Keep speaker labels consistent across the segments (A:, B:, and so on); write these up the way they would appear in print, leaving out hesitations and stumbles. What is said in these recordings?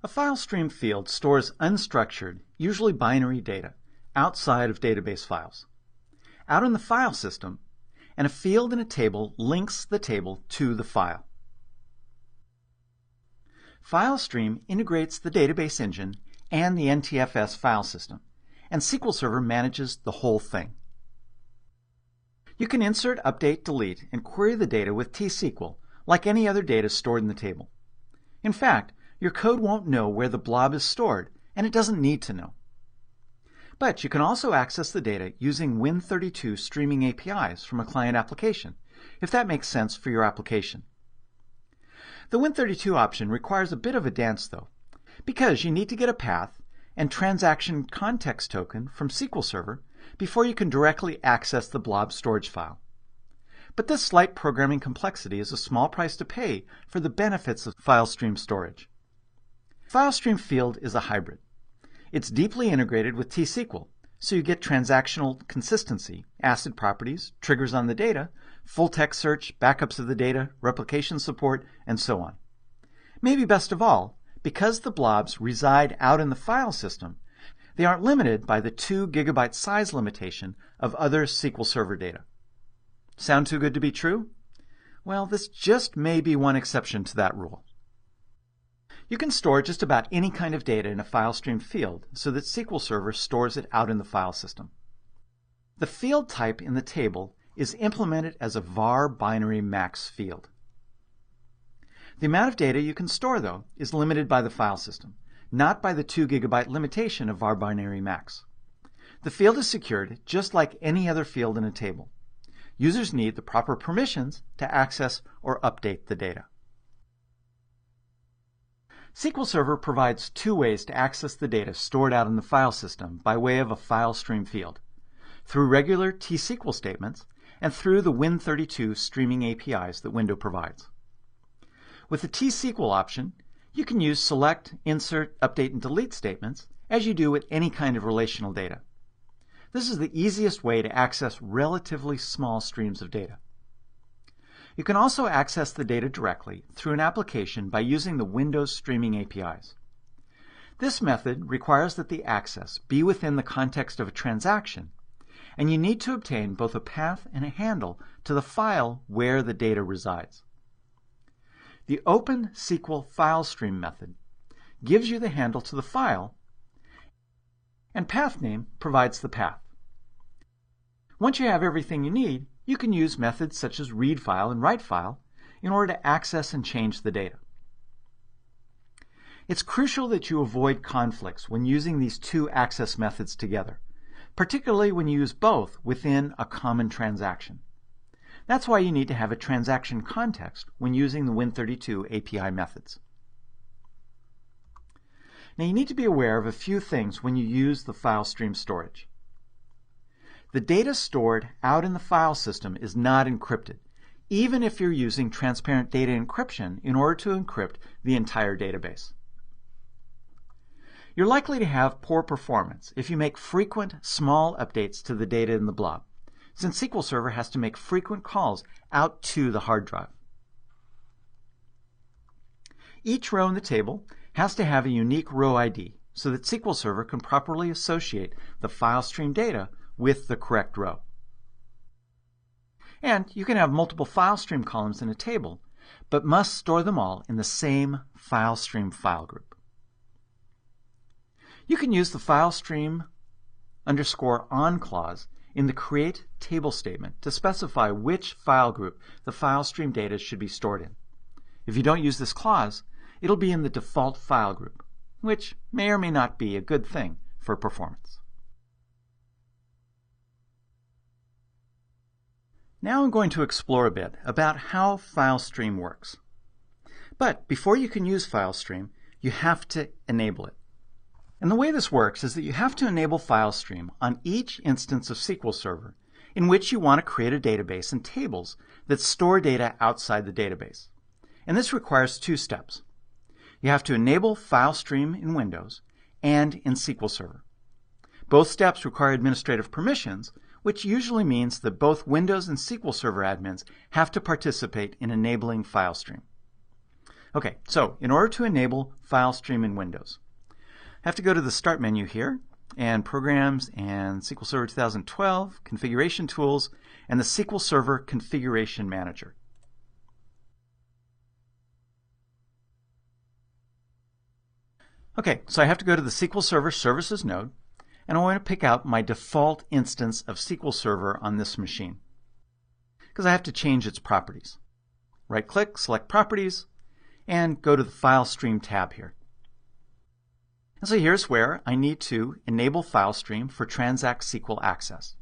A: A file stream field stores unstructured, usually binary data, outside of database files. Out in the file system, and a field in a table links the table to the file. FileStream integrates the database engine and the NTFS file system, and SQL Server manages the whole thing. You can insert, update, delete, and query the data with T-SQL like any other data stored in the table. In fact, your code won't know where the blob is stored, and it doesn't need to know. But you can also access the data using Win32 streaming APIs from a client application, if that makes sense for your application. The Win32 option requires a bit of a dance, though, because you need to get a path and transaction context token from SQL Server before you can directly access the blob storage file. But this slight programming complexity is a small price to pay for the benefits of FileStream storage. FileStream field is a hybrid. It's deeply integrated with T-SQL, so you get transactional consistency, ACID properties, triggers on the data, full text search, backups of the data, replication support, and so on. Maybe best of all, because the blobs reside out in the file system, they aren't limited by the 2 GB size limitation of other SQL Server data. Sound too good to be true? Well, this just may be one exception to that rule. You can store just about any kind of data in a FileStream field so that SQL Server stores it out in the file system. The field type in the table is implemented as a var binary max field. The amount of data you can store, though, is limited by the file system, not by the 2 GB limitation of var binary max. The field is secured just like any other field in a table. Users need the proper permissions to access or update the data. SQL Server provides 2 ways to access the data stored out in the file system by way of a FileStream field, through regular T-SQL statements and through the Win32 streaming APIs that Windows provides. With the T-SQL option, you can use select, insert, update, and delete statements as you do with any kind of relational data. This is the easiest way to access relatively small streams of data. You can also access the data directly through an application by using the Windows streaming APIs. This method requires that the access be within the context of a transaction, and you need to obtain both a path and a handle to the file where the data resides. The Open SQL FileStream method gives you the handle to the file, and path name provides the path. Once you have everything you need, you can use methods such as read file and write file in order to access and change the data. It's crucial that you avoid conflicts when using these 2 access methods together, particularly when you use both within a common transaction. That's why you need to have a transaction context when using the Win32 API methods. Now you need to be aware of a few things when you use the FileStream storage. The data stored out in the file system is not encrypted, even if you're using transparent data encryption in order to encrypt the entire database. You're likely to have poor performance if you make frequent, small updates to the data in the blob, since SQL Server has to make frequent calls out to the hard drive. Each row in the table has to have a unique row ID so that SQL Server can properly associate the FileStream data with the correct row. And you can have multiple FileStream columns in a table, but must store them all in the same FileStream file group. You can use the FileStream _on clause in the create table statement to specify which file group the FileStream data should be stored in. If you don't use this clause, it'll be in the default file group, which may or may not be a good thing for performance. Now I'm going to explore a bit about how FileStream works. But before you can use FileStream, you have to enable it. And the way this works is that you have to enable FileStream on each instance of SQL Server in which you want to create a database and tables that store data outside the database. And this requires 2 steps. You have to enable FileStream in Windows and in SQL Server. Both steps require administrative permissions, which usually means that both Windows and SQL Server admins have to participate in enabling FileStream. Okay, so in order to enable FileStream in Windows, I have to go to the Start menu here, and Programs and SQL Server 2012, Configuration Tools, and the SQL Server Configuration Manager. Okay, so I have to go to the SQL Server Services node, and I want to pick out my default instance of SQL Server on this machine, because I have to change its properties. Right-click, select Properties, and go to the FileStream tab here. And so here's where I need to enable FileStream for Transact SQL access.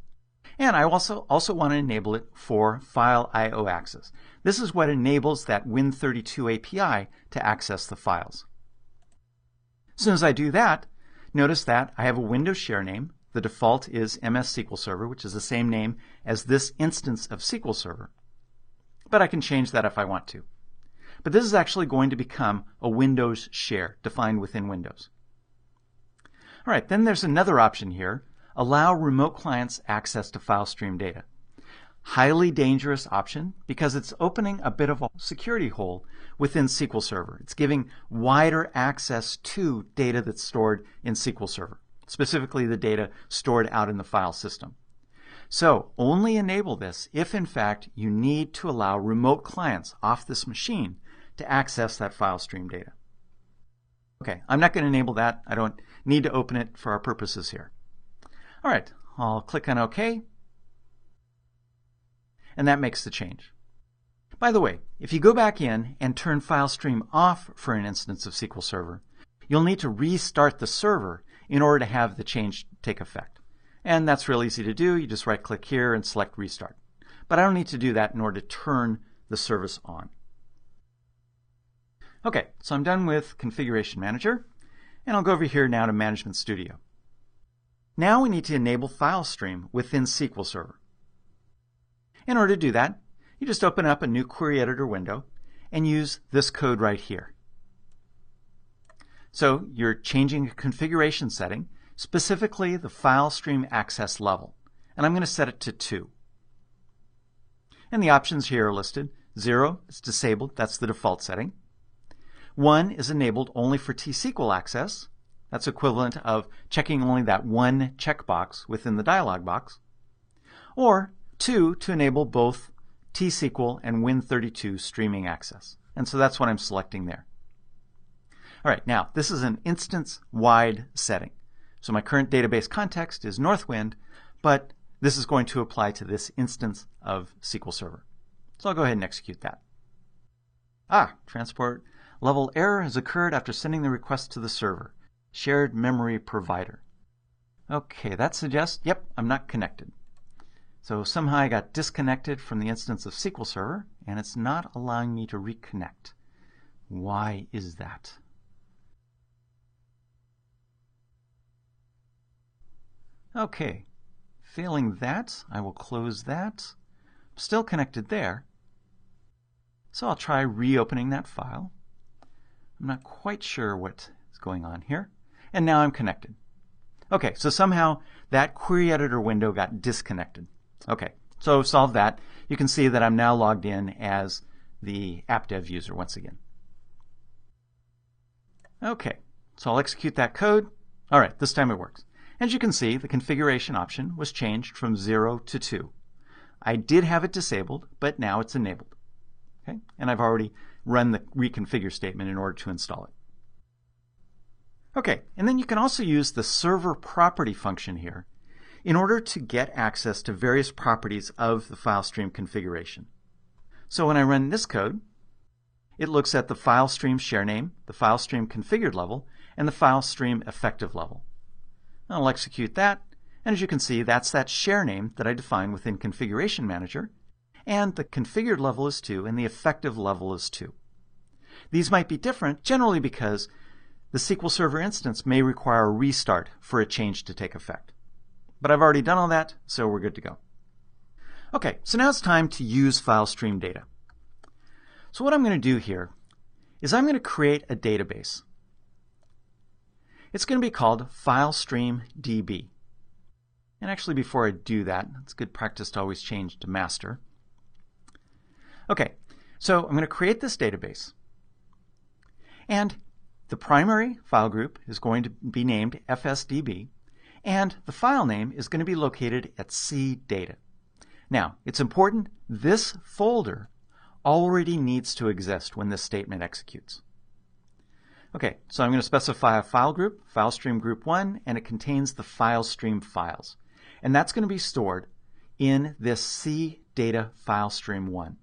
A: And I also want to enable it for File I/O access. This is what enables that Win32 API to access the files. As soon as I do that, notice that I have a Windows share name. The default is MS SQL Server, which is the same name as this instance of SQL Server. But I can change that if I want to. But this is actually going to become a Windows share defined within Windows. All right, then there's another option here, allow remote clients access to FileStream data. Highly dangerous option because it's opening a bit of a security hole within SQL Server. It's giving wider access to data that's stored in SQL Server, specifically the data stored out in the file system. So only enable this if in fact you need to allow remote clients off this machine to access that FileStream data. Okay, I'm not going to enable that. I don't need to open it for our purposes here. All right, I'll click on OK, and that makes the change. By the way, if you go back in and turn FileStream off for an instance of SQL Server, you'll need to restart the server in order to have the change take effect. And that's real easy to do. You just right-click here and select Restart. But I don't need to do that in order to turn the service on. Okay, so I'm done with Configuration Manager, and I'll go over here now to Management Studio. Now we need to enable FileStream within SQL Server. In order to do that, you just open up a new query editor window and use this code right here. So you're changing a configuration setting, specifically the FileStream access level, and I'm going to set it to 2. And the options here are listed. 0 is disabled, that's the default setting. 1 is enabled only for T-SQL access. That's equivalent of checking only that one checkbox within the dialog box. Or 2 to enable both T-SQL and Win32 streaming access. And so that's what I'm selecting there. All right, now this is an instance-wide setting. So my current database context is Northwind, but this is going to apply to this instance of SQL Server. So I'll go ahead and execute that. Transport level error has occurred after sending the request to the server. Shared memory provider. Okay, that suggests, yep, I'm not connected. So somehow I got disconnected from the instance of SQL Server, and it's not allowing me to reconnect. Why is that? Okay, failing that, I will close that. I'm still connected there. So I'll try reopening that file. I'm not quite sure what is going on here. And now I'm connected. Okay, so somehow that query editor window got disconnected. Okay, so solve that. You can see that I'm now logged in as the app dev user once again. Okay, so I'll execute that code. All right, this time it works. As you can see, the configuration option was changed from 0 to 2. I did have it disabled, but now it's enabled. Okay, and I've already run the reconfigure statement in order to install it. Okay, and then you can also use the server property function here in order to get access to various properties of the FileStream configuration. So when I run this code, it looks at the FileStream share name, the FileStream configured level, and the FileStream effective level. I'll execute that, and as you can see, that's that share name that I defined within Configuration Manager, and the configured level is 2 and the effective level is 2. These might be different generally because the SQL Server instance may require a restart for a change to take effect. But I've already done all that, so we're good to go. Okay, so now it's time to use FileStream data. So what I'm going to do here is I'm going to create a database. It's going to be called FileStreamDB. And actually before I do that, it's good practice to always change to master. Okay, so I'm going to create this database. And the primary file group is going to be named FSDB, and the file name is going to be located at CData. Now, it's important this folder already needs to exist when this statement executes. Okay, so I'm going to specify a file group, file stream group 1, and it contains the file stream files. And that's going to be stored in this CData file stream 1.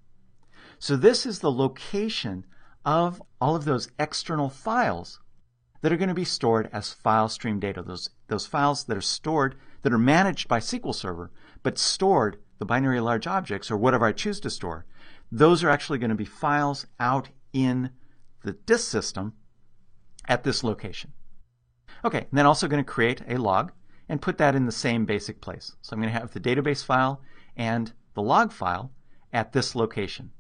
A: So this is the location of all of those external files that are going to be stored as file stream data. Those files that are stored, that are managed by SQL Server, but stored, the binary large objects, or whatever I choose to store, those are actually going to be files out in the disk system at this location. Okay, and then also going to create a log and put that in the same basic place. So I'm going to have the database file and the log file at this location.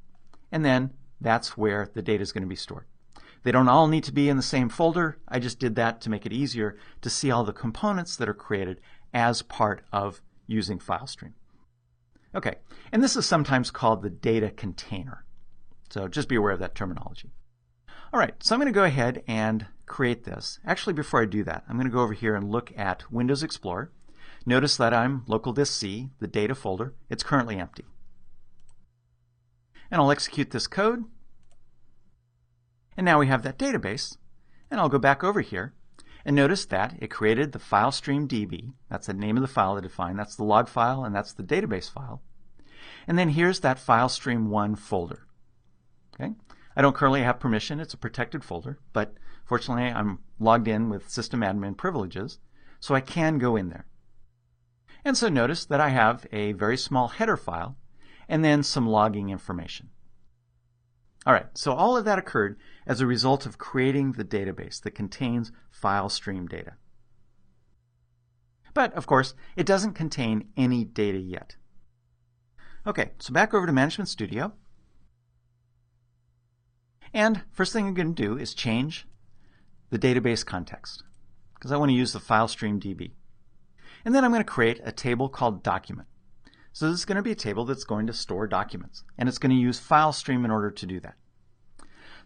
A: And then that's where the data is going to be stored. They don't all need to be in the same folder. I just did that to make it easier to see all the components that are created as part of using FileStream. Okay, and this is sometimes called the data container. So just be aware of that terminology. All right, so I'm going to go ahead and create this. Actually, before I do that, I'm going to go over here and look at Windows Explorer. Notice that I'm local disk C, the data folder. It's currently empty. And I'll execute this code. And now we have that database. And I'll go back over here and notice that it created the file stream DB. That's the name of the file I defined. That's the log file and that's the database file. And then here's that file stream 1 folder. Okay? I don't currently have permission. It's a protected folder, but fortunately I'm logged in with system admin privileges, so I can go in there. And so notice that I have a very small header file and then some logging information. All right, so all of that occurred as a result of creating the database that contains file stream data. But of course, it doesn't contain any data yet. Okay, so back over to Management Studio. And first thing I'm going to do is change the database context because I want to use the file stream DB. And then I'm going to create a table called document. So this is going to be a table that's going to store documents, and it's going to use file stream in order to do that.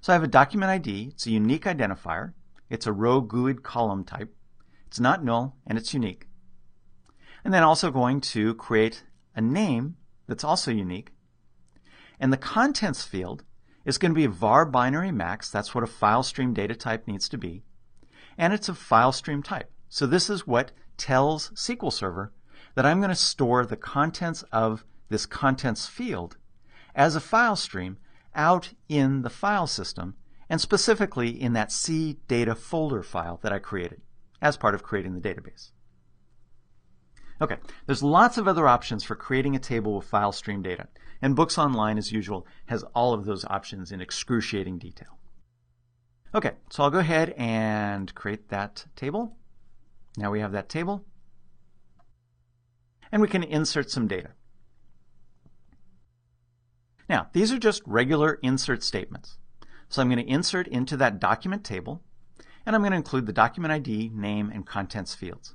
A: So I have a document ID. It's a unique identifier. It's a row GUID column type. It's not null, and it's unique. And then also going to create a name that's also unique. And the contents field is going to be a var binary max. That's what a file stream data type needs to be. And it's a file stream type. So this is what tells SQL Server that I'm going to store the contents of this contents field as a file stream out in the file system, and specifically in that CData folder file that I created as part of creating the database. Okay, there's lots of other options for creating a table with file stream data, and Books Online, as usual, has all of those options in excruciating detail. Okay, so I'll go ahead and create that table. Now we have that table. And we can insert some data. Now, these are just regular insert statements. So I'm going to insert into that document table, and I'm going to include the document ID, name, and contents fields.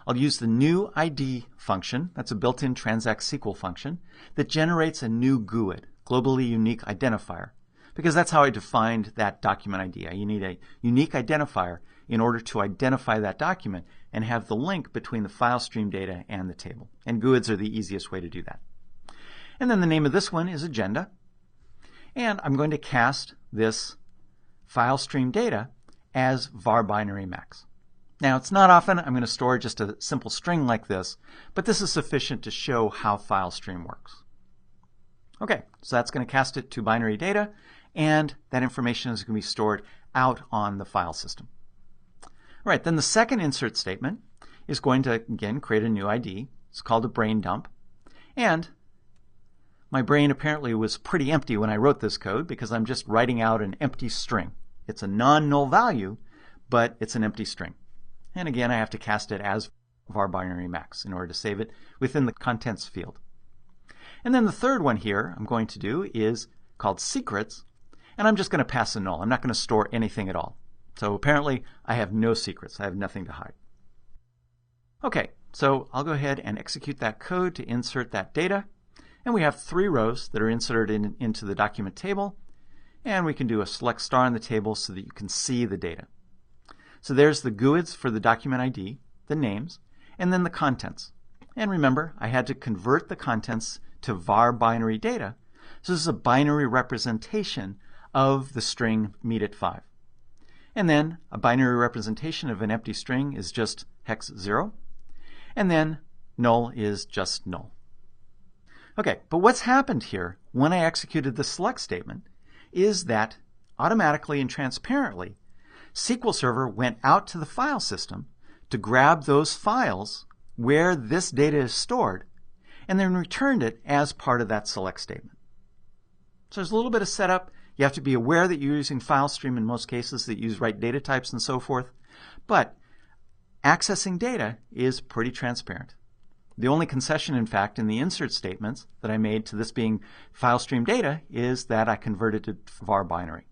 A: I'll use the new ID function. That's a built-in transact SQL function that generates a new GUID, globally unique identifier, because that's how I defined that document ID. You need a unique identifier in order to identify that document and have the link between the file stream data and the table. And GUIDs are the easiest way to do that. And then the name of this one is Agenda. And I'm going to cast this file stream data as var binary max. Now, it's not often I'm going to store just a simple string like this, but this is sufficient to show how file stream works. Okay, so that's going to cast it to binary data, and that information is going to be stored out on the file system. All right, then the second insert statement is going to, again, create a new ID. It's called a brain dump. And my brain apparently was pretty empty when I wrote this code because I'm just writing out an empty string. It's a non-null value, but it's an empty string. And again, I have to cast it as var binary max in order to save it within the contents field. And then the third one here I'm going to do is called secrets, and I'm just going to pass a null. I'm not going to store anything at all. So apparently I have no secrets. I have nothing to hide. Okay, so I'll go ahead and execute that code to insert that data. And we have 3 rows that are inserted into the document table. And we can do a select star on the table so that you can see the data. So there's the GUIDs for the document ID, the names, and then the contents. And remember, I had to convert the contents to var binary data. So this is a binary representation of the string meet at 5. And then a binary representation of an empty string is just hex 0. And then null is just null. Okay, but what's happened here when I executed the select statement is that automatically and transparently, SQL Server went out to the file system to grab those files where this data is stored and then returned it as part of that select statement. So there's a little bit of setup. You have to be aware that you're using file stream in most cases that use right data types and so forth. But accessing data is pretty transparent. The only concession, in fact, in the insert statements that I made to this being file stream data is that I converted it to var binary.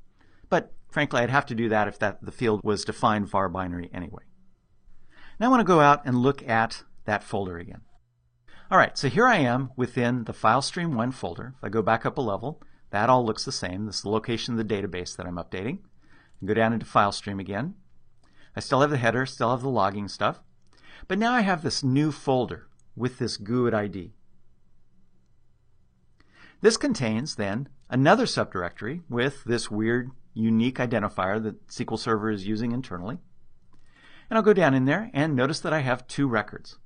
A: But frankly, I'd have to do that if the field was defined var binary anyway. Now I want to go out and look at that folder again. All right, so here I am within the FileStream1 folder. If I go back up a level, that all looks the same. This is the location of the database that I'm updating. I go down into FileStream again. I still have the header, still have the logging stuff. But now I have this new folder with this GUID ID. This contains then another subdirectory with this weird unique identifier that SQL Server is using internally. And I'll go down in there and notice that I have 2 records.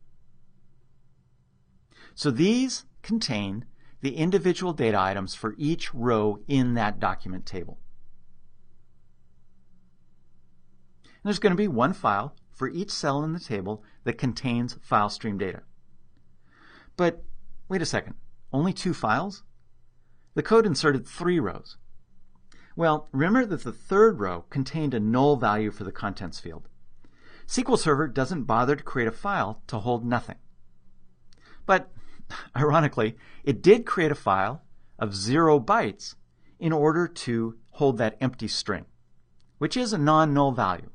A: So these contain the individual data items for each row in that document table. And there's going to be one file for each cell in the table that contains file stream data. But wait a second, only 2 files? The code inserted 3 rows. Well, remember that the 3rd row contained a null value for the contents field. SQL Server doesn't bother to create a file to hold nothing. But ironically, it did create a file of 0 bytes in order to hold that empty string, which is a non-null value.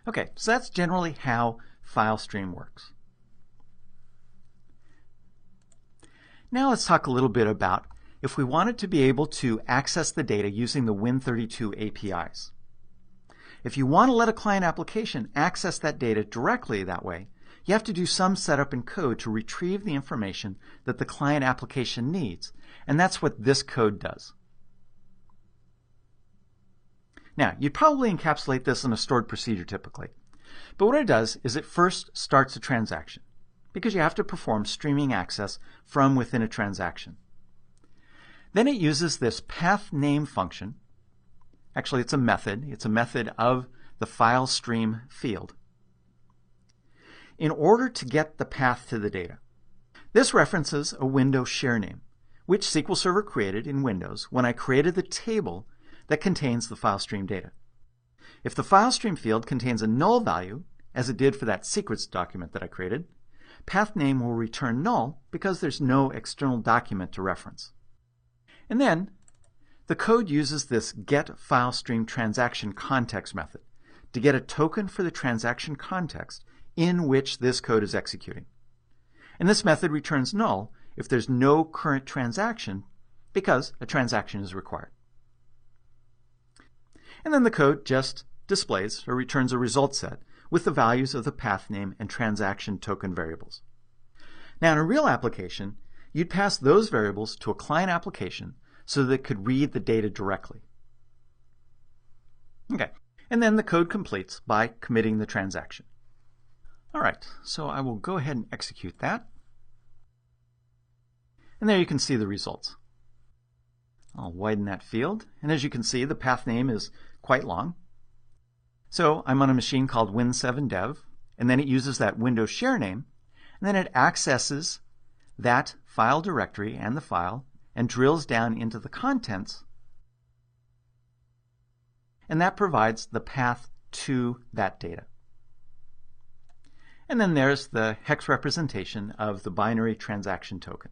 A: Okay, so that's generally how FileStream works. Now let's talk a little bit about if we wanted to be able to access the data using the Win32 APIs. If you want to let a client application access that data directly that way, you have to do some setup in code to retrieve the information that the client application needs, and that's what this code does. Now, you'd probably encapsulate this in a stored procedure typically, but what it does is it first starts a transaction, because you have to perform streaming access from within a transaction. Then it uses this path name function. Actually, it's a method. It's a method of the file stream field in order to get the path to the data. This references a window share name, which SQL Server created in Windows when I created the table that contains the file stream data. If the file stream field contains a null value, as it did for that secrets document that I created, path name will return null because there's no external document to reference. And then the code uses this getFileStreamTransactionContext method to get a token for the transaction context in which this code is executing. And this method returns null if there's no current transaction because a transaction is required. And then the code just displays or returns a result set with the values of the path name and transaction token variables. Now in a real application, you'd pass those variables to a client application so that it could read the data directly. Okay, and then the code completes by committing the transaction. All right, so I will go ahead and execute that. And there you can see the results. I'll widen that field, and as you can see, the path name is quite long. So I'm on a machine called Win7Dev, and then it uses that Windows share name, and then it accesses that file directory and the file and drills down into the contents, and that provides the path to that data. And then there's the hex representation of the binary transaction token.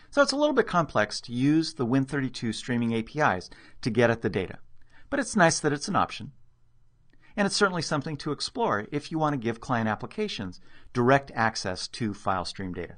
A: So it's a little bit complex to use the Win32 streaming APIs to get at the data, but it's nice that it's an option. And it's certainly something to explore if you want to give client applications direct access to file stream data.